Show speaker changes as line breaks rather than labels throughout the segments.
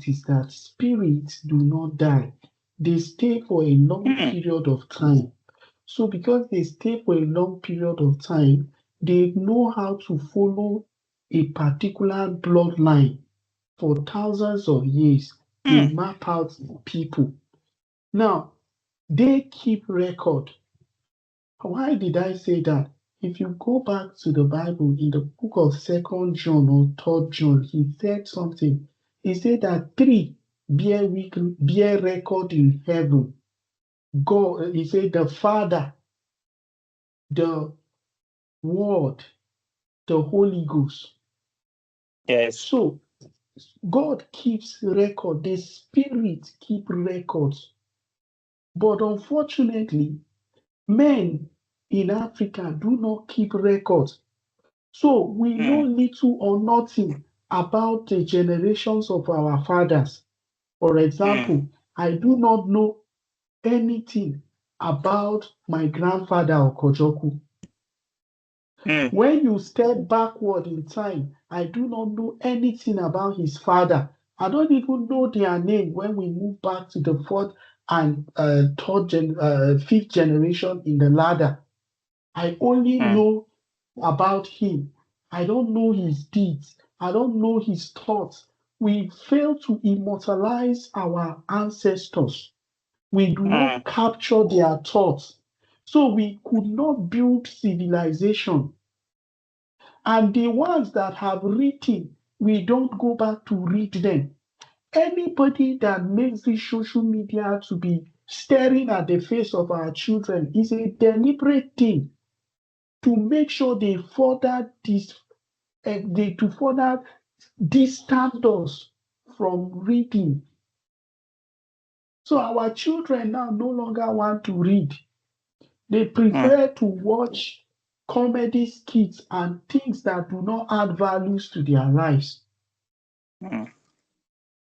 is that spirits do not die. They stay for a long period of time. So because they stay for a long period of time, they know how to follow a particular bloodline for thousands of years. They map out people. Now, they keep record. Why did I say that? If you go back to the Bible in the book of 2nd John or 3rd John, he said something. He said that three bear record in heaven. God, he said the Father, the Word, the Holy Ghost.
Yes.
So God keeps record, the Spirit keep records. But unfortunately, men in Africa do not keep records. So we know little or nothing about the generations of our fathers. For example, I do not know anything about my grandfather Okojoku. When you step backward in time, I do not know anything about his father. I don't even know their name when we move back to the fourth and fifth generation in the ladder. I only know about him. I don't know his deeds. I don't know his thoughts. We fail to immortalize our ancestors. We do not capture their thoughts. So we could not build civilization. And the ones that have written, we don't go back to read them. Anybody that makes this social media to be staring at the face of our children is a deliberate thing to make sure they further distance us from reading. So our children now no longer want to read. They prefer to watch comedy skits and things that do not add values to their lives.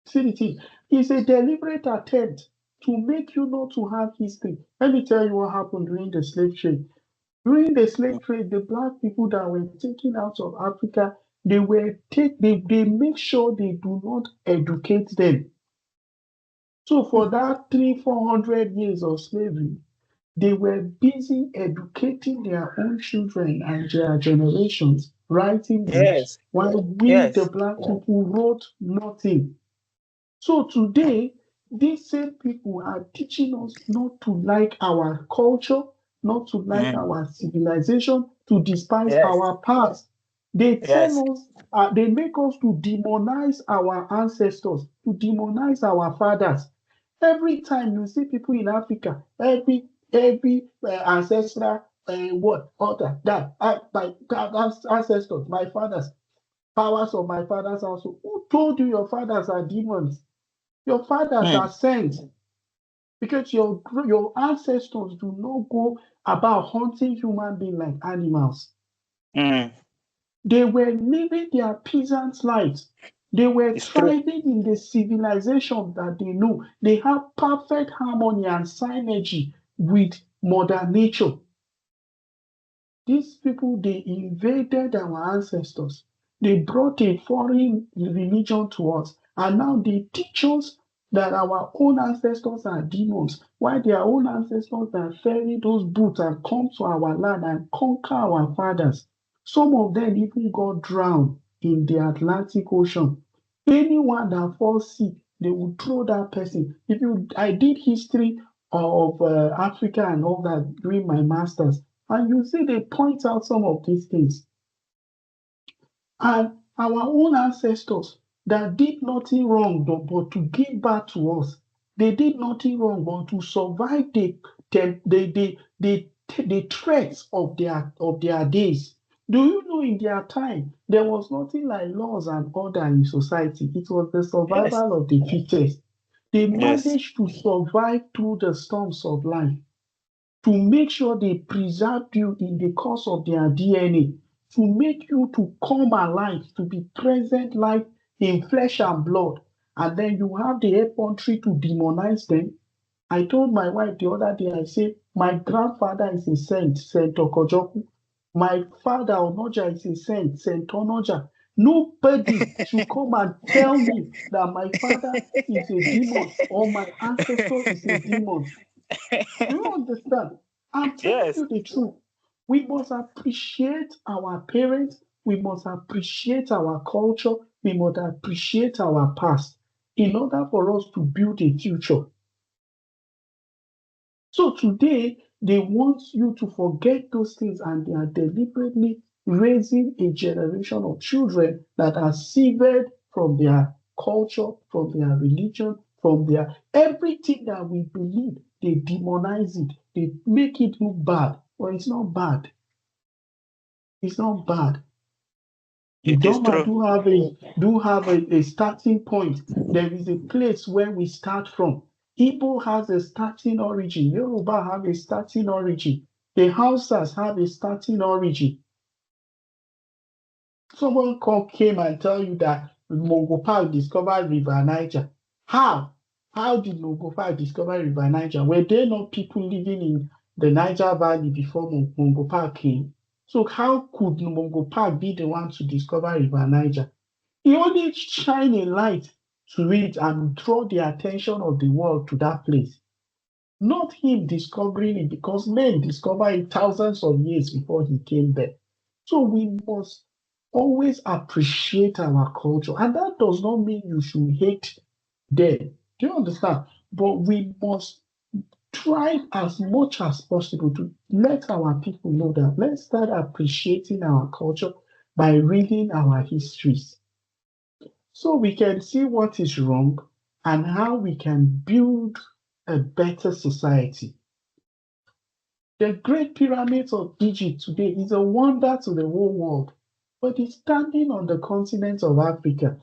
See the thing, it's a deliberate attempt to make you not to have history. Let me tell you what happened during the slave trade. During the slave trade, the black people that were taken out of Africa, they make sure they do not educate them. So for that 300-400 years of slavery, they were busy educating their own children and their generations, writing books, while we, the black people, wrote nothing. So today, these same people are teaching us not to like our culture, not to like our civilization, to despise our past. They tell us, they make us to demonize our ancestors, to demonize our fathers. Every time you see people in Africa, every ancestral what order that my ancestors, my fathers, powers of my father's household. Who told you your fathers are demons? Your fathers are sent because your ancestors do not go about hunting human beings like animals. They were living their peasant lives. They were thriving in the civilization that they know. They have perfect harmony and synergy with Mother Nature. These people, they invaded our ancestors. They brought a foreign religion to us, and now they teach us that our own ancestors are demons, while their own ancestors are ferry those boots and come to our land and conquer our fathers. Some of them even got drowned in the Atlantic Ocean. Anyone that falls sick, they will throw that person. I did history of Africa and all that during my masters, and you see they point out some of these things. And our own ancestors that did nothing wrong but to give birth to us, they did nothing wrong but to survive the threats of their days. Do you know in their time, there was nothing like laws and order in society. It was the survival of the fittest. They managed to survive through the storms of life to make sure they preserved you in the course of their DNA, to make you to come alive, to be present life in flesh and blood. And then you have the infantry to demonize them. I told my wife the other day, I said, my grandfather is a saint, Saint Okojoku. My father Onoja is a saint, Saint Onoja. Nobody should come and tell me that my father is a demon or my ancestor is a demon. Do you understand? I'm telling
Yes.
you the truth. We must appreciate our parents. We must appreciate our culture. We must appreciate our past in order for us to build a future. So today, they want you to forget those things and they are deliberately raising a generation of children that are severed from their culture, from their religion, from their everything that we believe. They demonize it, they make it look bad. But it's not bad. It's not bad.
It is
Idoma
true.
do have a starting point. There is a place where we start from. Igbo has a starting origin. Yoruba have a starting origin. The Hausas have a starting origin. Someone came and tell you that Mongopal discovered River Niger. How? How did Mongopal discover River Niger? Were there not people living in the Niger Valley before Mongopal came? So how could Mongopal be the one to discover River Niger? He only shine a light to it and draw the attention of the world to that place. Not him discovering it, because men discovered it thousands of years before he came there. So we must always appreciate our culture. And that does not mean you should hate them. Do you understand? But we must try as much as possible to let our people know that let's start appreciating our culture by reading our histories, so we can see what is wrong and how we can build a better society. The Great Pyramids of Egypt today is a wonder to the whole world, but it's standing on the continent of Africa.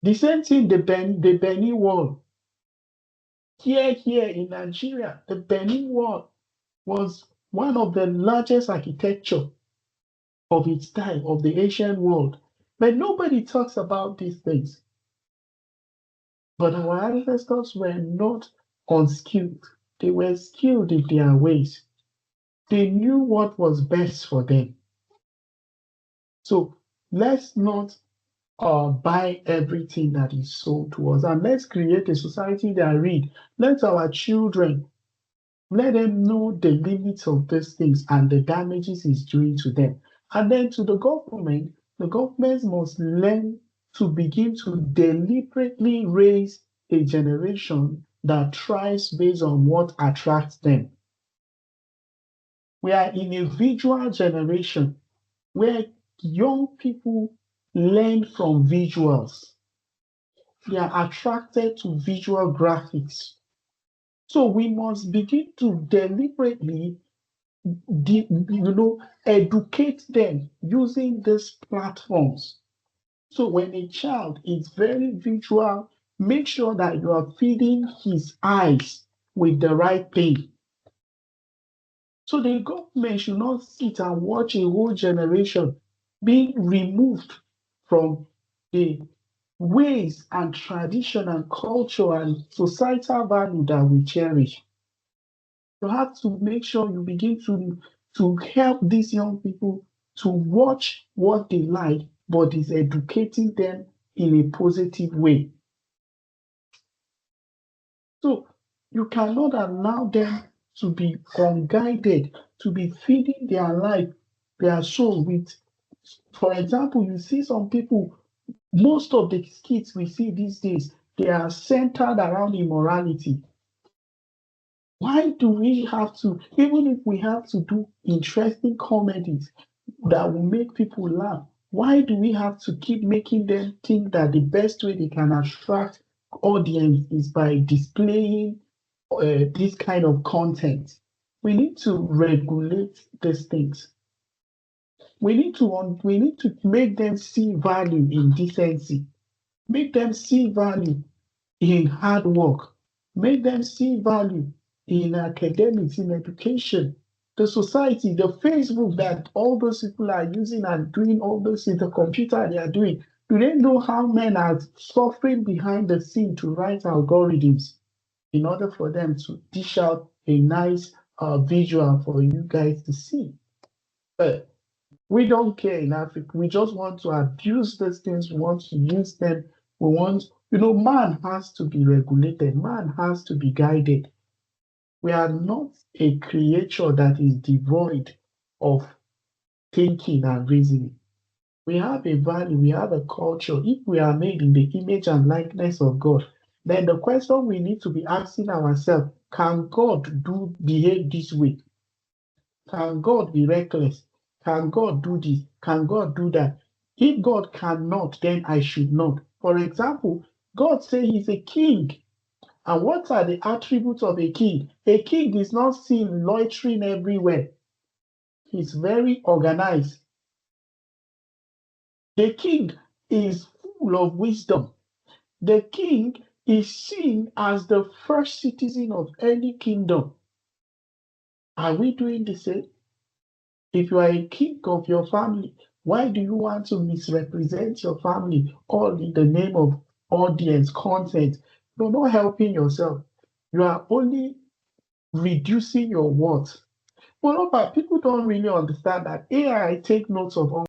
The same thing, the Benin Wall. Here in Nigeria, the Benin Wall was one of the largest architecture of its time, of the ancient world. But nobody talks about these things. But our ancestors were not unskilled. They were skilled in their ways. They knew what was best for them. So let's not buy everything that is sold to us, and let's create a society that read. Let our children, let them know the limits of these things and the damages it's doing to them. And then to the government must learn to begin to deliberately raise a generation that thrives based on what attracts them. We are in a visual generation where young people learn from visuals. They are attracted to visual graphics. So we must begin to deliberately educate them using these platforms. So when a child is very visual, make sure that you are feeding his eyes with the right thing. So the government should not sit and watch a whole generation being removed from the ways and tradition and culture and societal value that we cherish. You have to make sure you begin to help these young people to watch what they like, but is educating them in a positive way. So you cannot allow them to be unguided, to be feeding their life, their soul with, for example, you see some people, most of the kids we see these days, they are centered around immorality. Why do we have to, even if we have to do interesting comedies that will make people laugh, why do we have to keep making them think that the best way they can attract audience is by displaying this kind of content? We need to regulate these things. We need to make them see value in decency, make them see value in hard work, make them see value in academics, in education. The society, the Facebook that all those people are using and doing all those things, the computer they are doing, do they know how men are suffering behind the scene to write algorithms in order for them to dish out a nice visual for you guys to see? But We don't care in Africa. We just want to abuse these things. We want to use them. We want, man has to be regulated. Man has to be guided. We are not a creature that is devoid of thinking and reasoning. We have a value, we have a culture. If we are made in the image and likeness of God, then the question we need to be asking ourselves, can God behave this way? Can God be reckless? Can God do this? Can God do that? If God cannot, then I should not. For example, God says he's a king. And what are the attributes of a king? A king is not seen loitering everywhere. He's very organized. The king is full of wisdom. The king is seen as the first citizen of any kingdom. Are we doing the same? If you are a king of your family, why do you want to misrepresent your family all in the name of audience, content? You're not helping yourself. You are only reducing your worth. Moreover, people don't really understand that AI take notes of all